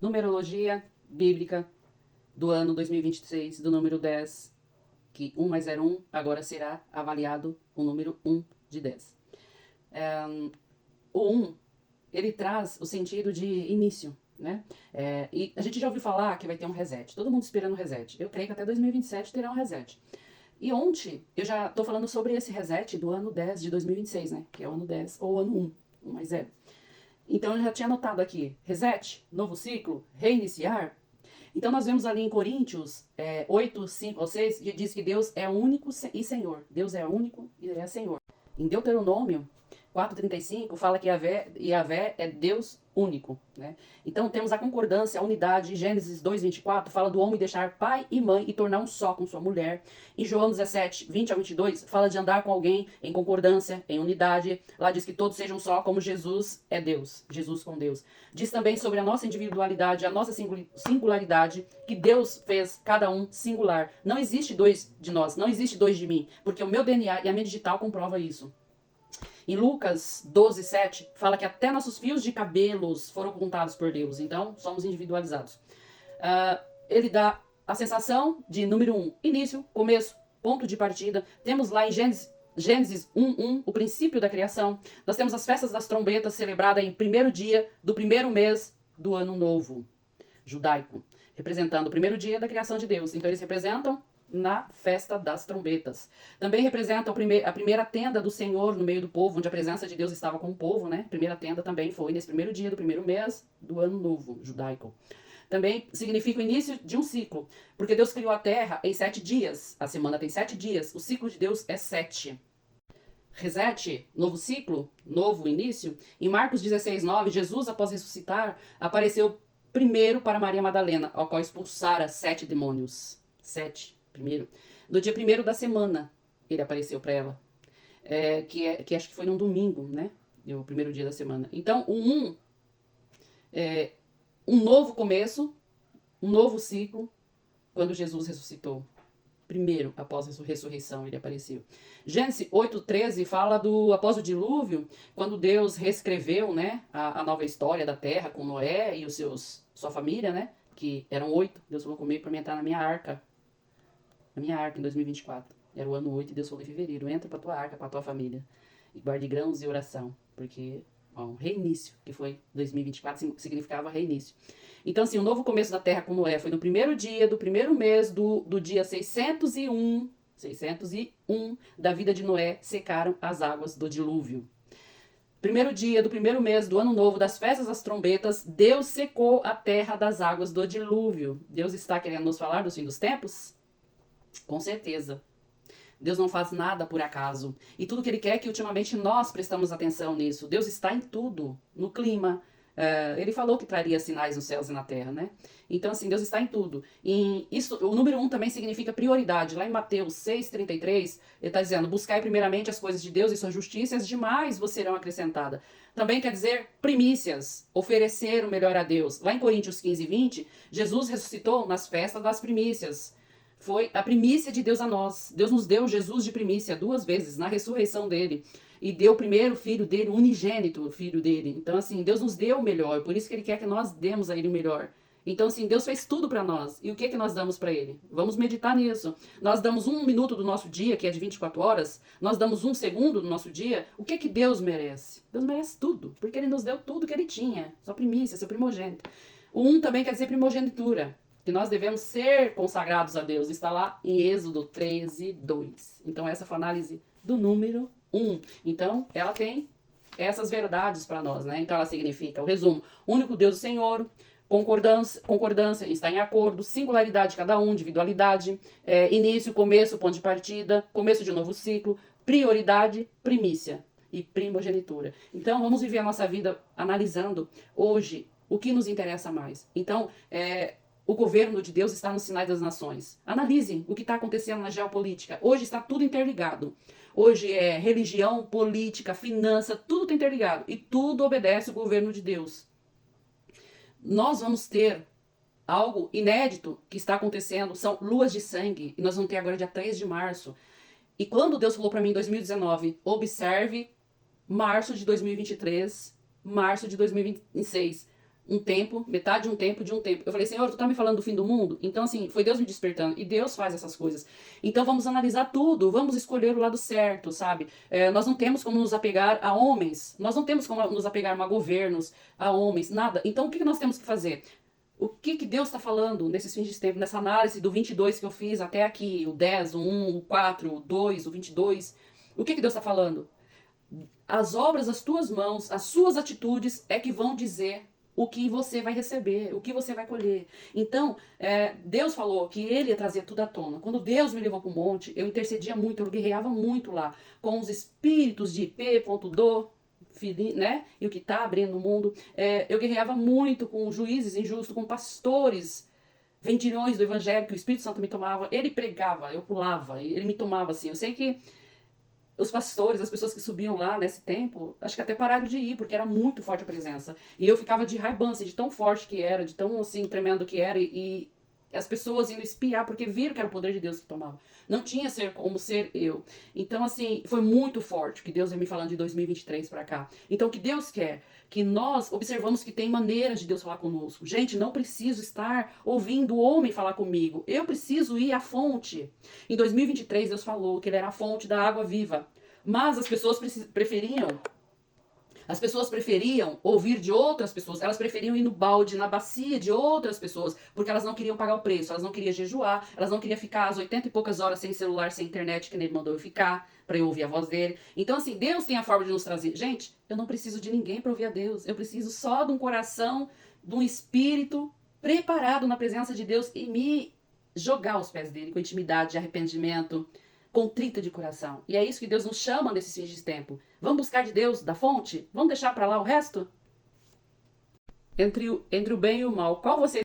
Numerologia bíblica do ano 2026, do número 10, que 1 mais 0, 1, agora será avaliado o número 1 de 10. O 1, ele traz o sentido de início, né? E a gente já ouviu falar que vai ter um reset. Todo mundo esperando um reset. Eu creio que até 2027 terá um reset. E ontem eu já estou falando sobre esse reset do ano 10 de 2026, né? Que é o ano 10 ou o ano 1 mais 0. Então eu já tinha anotado aqui, reset, novo ciclo, reiniciar. Então nós vemos ali em Coríntios 8, 5 ou 6, que diz que Deus é único e Senhor. Deus é único e é Senhor. Em Deuteronômio 4:35 fala que Yahvé é Deus único, né? Então temos a concordância, a unidade. Gênesis 2:24 fala do homem deixar pai e mãe e tornar um só com sua mulher. Em João 17:20 a 22 fala de andar com alguém em concordância, em unidade. Lá diz que todos sejam só como Jesus é Deus, Jesus com Deus. Diz também sobre a nossa individualidade, a nossa singularidade, que Deus fez cada um singular. Não existe dois de nós, não existe dois de mim, porque o meu DNA e a minha digital comprova isso. Em Lucas 12:7 fala que até nossos fios de cabelos foram contados por Deus, então somos individualizados. Ele dá a sensação de número 1, início, começo, ponto de partida. Temos lá em Gênesis 1:1, o princípio da criação. Nós temos as festas das trombetas celebradas em primeiro dia do primeiro mês do ano novo judaico, representando o primeiro dia da criação de Deus. Então eles representam na festa das trombetas. Também representa a primeira tenda do Senhor no meio do povo, onde a presença de Deus estava com o povo, né? A primeira tenda também foi nesse primeiro dia do primeiro mês do ano novo judaico. Também significa o início de um ciclo, porque Deus criou a terra em 7 dias. A semana tem 7 dias. O ciclo de Deus é 7. Reset, novo ciclo, novo início. Em Marcos 16:9, Jesus, após ressuscitar, apareceu primeiro para Maria Madalena, ao qual expulsara 7 demônios. 7, primeiro. No dia primeiro da semana, ele apareceu para ela. Que acho que foi num domingo, né? O primeiro dia da semana. Então, é um novo começo, um novo ciclo, quando Jesus ressuscitou. Primeiro, após a ressurreição, ele apareceu. Gênesis 8:13 fala após o dilúvio, quando Deus reescreveu, né, a nova história da terra com Noé e sua família, né, que eram 8. Deus falou comigo para mim entrar na minha arca em 2024. Era o ano 8 e Deus falou em fevereiro, entra pra tua arca, pra tua família. E guarde grãos e oração, porque um reinício, que foi 2024, significava reinício. Então, assim, o novo começo da terra com Noé foi no primeiro dia do primeiro mês do dia 601 da vida de Noé, secaram as águas do dilúvio. Primeiro dia do primeiro mês do ano novo, das festas das trombetas, Deus secou a terra das águas do dilúvio. Deus está querendo nos falar do fim dos tempos? Com certeza. Deus não faz nada por acaso. E tudo que Ele quer é que ultimamente nós prestamos atenção nisso. Deus está em tudo, no clima. Ele falou que traria sinais nos céus e na terra, né? Então, assim, Deus está em tudo. E isso, o número 1 também significa prioridade. Lá em Mateus 6:33, ele está dizendo, buscai primeiramente as coisas de Deus e sua justiça, e as demais vos serão acrescentadas. Também quer dizer primícias, oferecer o melhor a Deus. Lá em Coríntios 15:20, Jesus ressuscitou nas festas das primícias. Foi a primícia de Deus a nós. Deus nos deu Jesus de primícia 2 vezes na ressurreição dele. E deu o primeiro filho dele, o unigênito filho dele. Então, assim, Deus nos deu o melhor. Por isso que ele quer que nós demos a ele o melhor. Então, assim, Deus fez tudo para nós. E o que nós damos para ele? Vamos meditar nisso. Nós damos 1 minuto do nosso dia, que é de 24 horas. Nós damos 1 segundo do nosso dia. O que Deus merece? Deus merece tudo. Porque ele nos deu tudo que ele tinha. Sua primícia, seu primogênito. O 1 também quer dizer primogenitura. Que nós devemos ser consagrados a Deus. Está lá em Êxodo 13:2. Então, essa foi a análise do número 1. Então, ela tem essas verdades para nós, né? Então, ela significa, o resumo, único Deus o Senhor, concordância, está em acordo, singularidade de cada um, individualidade, início, começo, ponto de partida, começo de um novo ciclo, prioridade, primícia e primogenitura. Então, vamos viver a nossa vida analisando hoje o que nos interessa mais. Então, o governo de Deus está nos sinais das nações. Analisem o que está acontecendo na geopolítica. Hoje está tudo interligado. Hoje é religião, política, finança, tudo está interligado. E tudo obedece o governo de Deus. Nós vamos ter algo inédito que está acontecendo. São luas de sangue. E nós vamos ter agora dia 3 de março. E quando Deus falou para mim em 2019, observe março de 2023, março de 2026. um tempo, metade de um tempo de um tempo. Eu falei, Senhor, tu tá me falando do fim do mundo? Então, assim, foi Deus me despertando. E Deus faz essas coisas. Então, vamos analisar tudo. Vamos escolher o lado certo, sabe? Nós não temos como nos apegar a homens. Nós não temos como nos apegar a governos, a homens, nada. Então, o que nós temos que fazer? O que Deus está falando nesses fins de tempo, nessa análise do 22 que eu fiz até aqui, o 10, o 1, o 4, o 2, o 22. O que Deus está falando? As obras das tuas mãos, as suas atitudes é que vão dizer o que você vai receber, o que você vai colher. Então, Deus falou que Ele ia trazer tudo à tona. Quando Deus me levou para o monte, eu intercedia muito, eu guerreava muito lá com os espíritos de P.do, né? E o que está abrindo o mundo. Eu guerreava muito com juízes injustos, com pastores vendilhões do evangelho, que o Espírito Santo me tomava. Ele pregava, eu pulava, ele me tomava assim. Eu sei que os pastores, as pessoas que subiam lá nesse tempo, acho que até pararam de ir, porque era muito forte a presença. E eu ficava de raibança, de tão forte que era, de tão assim, tremendo que era, e as pessoas indo espiar, porque viram que era o poder de Deus que tomava. Não tinha ser como ser eu. Então, assim, foi muito forte o que Deus vem me falando de 2023 pra cá. Então, o que Deus quer? Que nós observamos que tem maneiras de Deus falar conosco. Gente, não preciso estar ouvindo o homem falar comigo. Eu preciso ir à fonte. Em 2023, Deus falou que Ele era a fonte da água viva. Mas as pessoas preferiam ouvir de outras pessoas, elas preferiam ir no balde, na bacia de outras pessoas, porque elas não queriam pagar o preço, elas não queriam jejuar, elas não queriam ficar às 80 e poucas horas sem celular, sem internet, que ele mandou eu ficar, para eu ouvir a voz dele. Então, assim, Deus tem a forma de nos trazer. Gente, eu não preciso de ninguém para ouvir a Deus, eu preciso só de um coração, de um espírito preparado na presença de Deus e me jogar aos pés dele com intimidade, arrependimento, contrita de coração. E é isso que Deus nos chama nesses fins de tempo. Vamos buscar de Deus, da fonte? Vamos deixar para lá o resto? Entre o bem e o mal, qual você